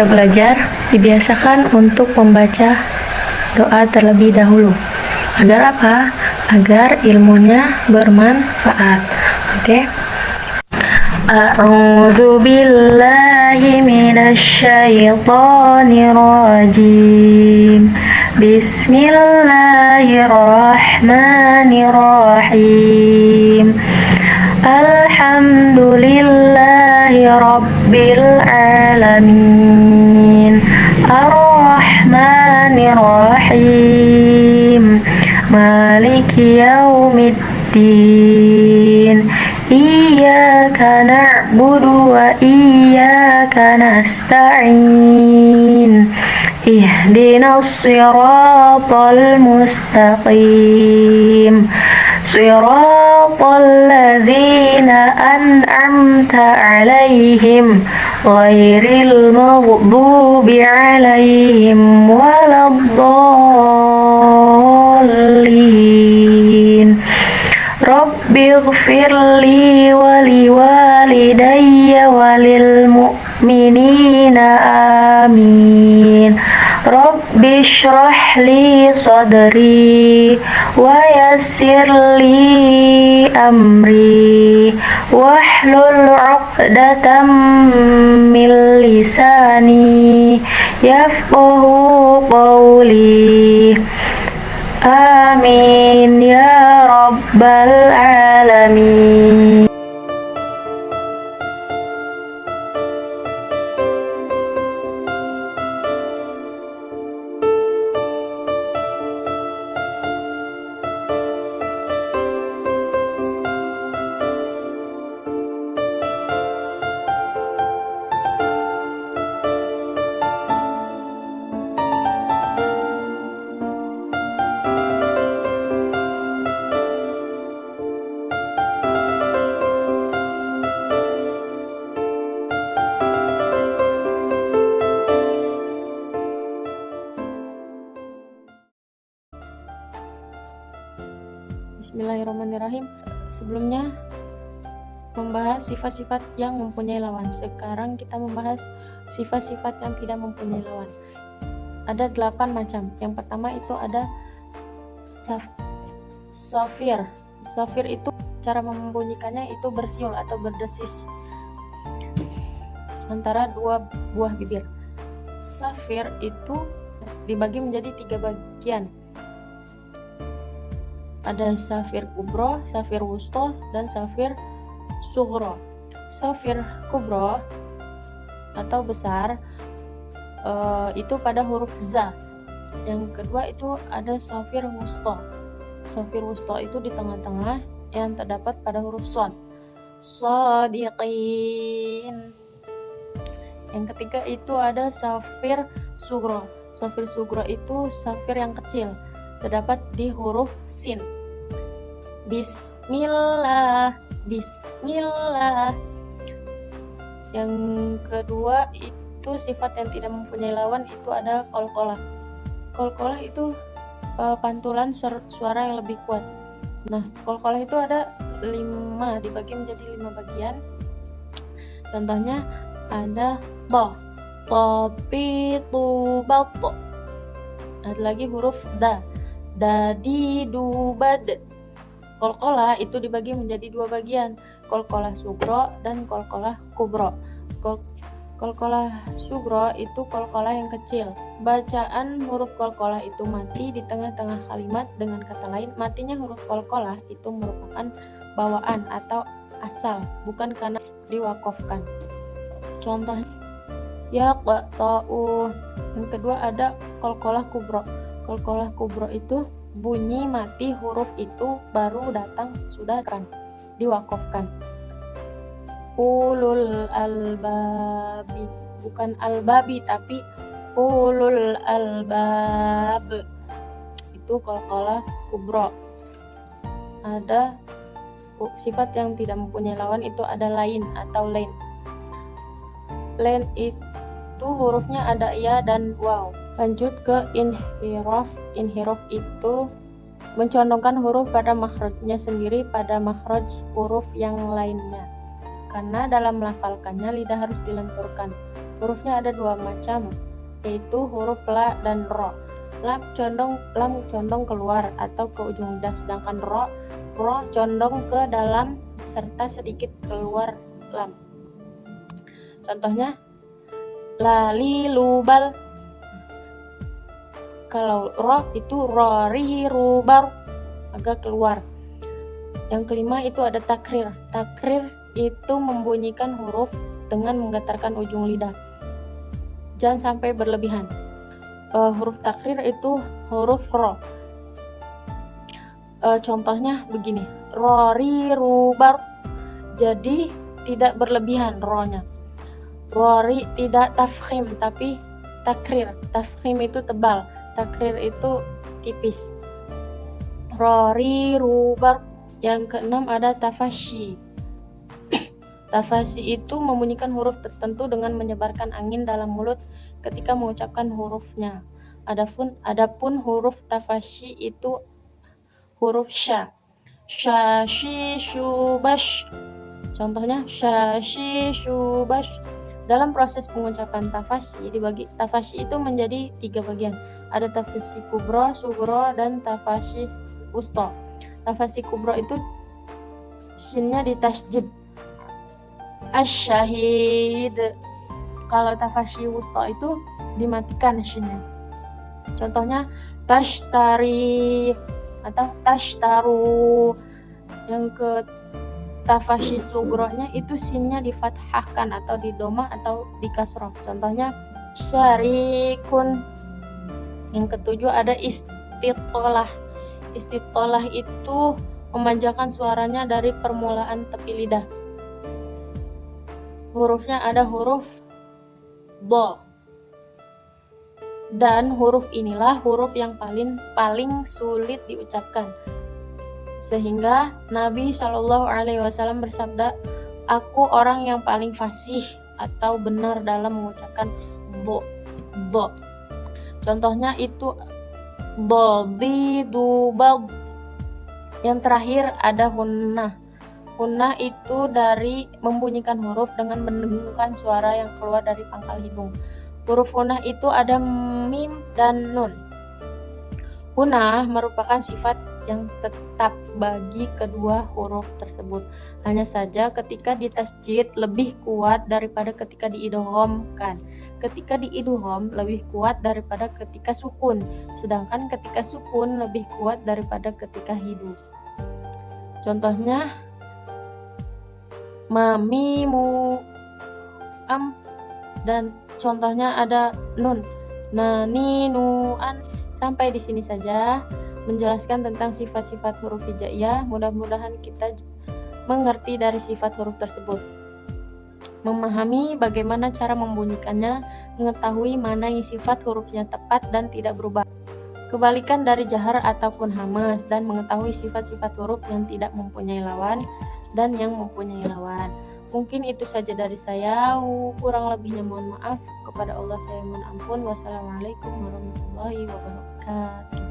kita belajar, dibiasakan untuk membaca doa terlebih dahulu. Agar apa? Agar ilmunya bermanfaat. Oke. A'udzu billahi minasyaitonir rajim. Bismillahirrahmanirrahim. Alhamdulillahi rabbil alamin. Ar-Rahmanir Rahim. Maliki yaumiddin. Iyyaka na'budu wa iyyaka nasta'in. Ihdinas siratal mustaqim. Siratal ladzina an'amta 'alaihim ghairil maghdubi 'alaihim waladdallin. Rabbighfirli wa liwalidayya walil mu'minina amin. Rabbi shrah li sadri wa yassir li amri wahlul 'uqdatam min lisani yafqahu qawli. Amin ya rabbal alamin. Bismillahirrahmanirrahim. Sebelumnya membahas sifat-sifat yang mempunyai lawan. Sekarang kita membahas sifat-sifat yang tidak mempunyai lawan. Ada 8 macam. Yang pertama itu ada safir. Safir itu cara membunyikannya itu bersiul atau berdesis antara dua buah bibir. Safir itu dibagi menjadi 3 bagian. Ada safir kubro, safir wusto, dan safir sughro. Safir kubro atau besar itu pada huruf za. Yang kedua itu ada safir wusto. Safir wusto itu di tengah-tengah yang terdapat pada huruf shad. Shadiqin. Yang ketiga itu ada safir sughro. Safir sughro itu safir yang kecil, terdapat di huruf sin. Bismillah, bismillah. Yang kedua itu sifat yang tidak mempunyai lawan itu ada qalqalah. Qalqalah itu pantulan suara yang lebih kuat. Nah, qalqalah itu ada 5, dibagi menjadi 5 bagian. Contohnya ada ba, tapi tu ba. Ada lagi huruf da, dadi du bad. Qalqalah itu dibagi menjadi 2 bagian, qalqalah sugro dan qalqalah kubro. Qalqalah sugro itu qalqalah yang kecil. Bacaan huruf qalqalah itu mati di tengah-tengah kalimat. Dengan kata lain, matinya huruf qalqalah itu merupakan bawaan atau asal, bukan karena diwakafkan. Contohnya ya qata'u. Yang kedua ada qalqalah kubro. Qalqalah kubro itu bunyi mati huruf itu baru datang sesudah kan diwakafkan. Ulul albabi, bukan albabi tapi ulul albab. Itu qalqalah kubro. Ada sifat yang tidak mempunyai lawan itu ada lain atau lain. Lain itu hurufnya ada ya dan waw. Lanjut ke inhiraf. Inhiraf itu mencondongkan huruf pada makhrajnya sendiri pada makhraj huruf yang lainnya. Karena dalam melafalkannya lidah harus dilenturkan. Hurufnya ada dua macam, yaitu huruf la dan ro. Lam condong keluar atau ke ujung lidah, sedangkan ro condong ke dalam serta sedikit keluar lam. Contohnya lali lubal. Kalau ro itu rori rubar, agak keluar. Yang kelima itu ada takrir. Takrir itu membunyikan huruf dengan menggetarkan ujung lidah. Jangan sampai berlebihan. Huruf takrir itu huruf ro. Contohnya begini, rori rubar. Jadi tidak berlebihan ro-nya. Rori tidak tafkhim tapi takrir. Tafkhim itu tebal, takrir itu tipis. Rori rubar. Yang keenam ada tafashi. Tafashi itu membunyikan huruf tertentu dengan menyebarkan angin dalam mulut ketika mengucapkan hurufnya. Adapun huruf tafashi itu huruf sya. Syashi syubash. Contohnya syashi syubash. Dalam proses pengucapan tafashi tafashi itu menjadi 3 bagian. Ada tafashi kubro, sugro, dan tafashi wusta. Tafashi kubro itu shinnya ditasjid. Asyahid. Kalau tafashi wusta itu dimatikan shinnya. Contohnya tashtari atau tashtaru. Yang ke tafashi sugronya itu shinnya difathahkan atau didoma atau dikasroh. Contohnya syarikun. Yang ketujuh ada istitolah. Istitolah itu memanjangkan suaranya dari permulaan tepi lidah. Hurufnya ada huruf bo. Dan huruf inilah huruf yang paling sulit diucapkan. Sehingga Nabi SAW bersabda, "Aku orang yang paling fasih atau benar dalam mengucapkan bo." Contohnya itu boldi dubab. Yang terakhir ada hunnah. Hunnah itu dari membunyikan huruf dengan mendengungkan suara yang keluar dari pangkal hidung. Huruf hunnah itu ada mim dan nun. Hunnah merupakan sifat yang tetap bagi kedua huruf tersebut. Hanya saja ketika ditasjid lebih kuat daripada ketika diidghamkan. Ketika diidgham lebih kuat daripada ketika sukun, sedangkan ketika sukun lebih kuat daripada ketika hidup. Contohnya mamimu am, dan contohnya ada nun nani nuan. Sampai di sini saja menjelaskan tentang sifat-sifat huruf hijaiyah. Mudah-mudahan kita mengerti dari sifat huruf tersebut, memahami bagaimana cara membunyikannya, mengetahui mana yang sifat hurufnya tepat dan tidak berubah, kebalikan dari jahar ataupun hamas, dan mengetahui sifat-sifat huruf yang tidak mempunyai lawan dan yang mempunyai lawan. Mungkin itu saja dari saya, kurang lebihnya mohon maaf. Kepada Allah saya mohon ampun. Wassalamualaikum warahmatullahi wabarakatuh.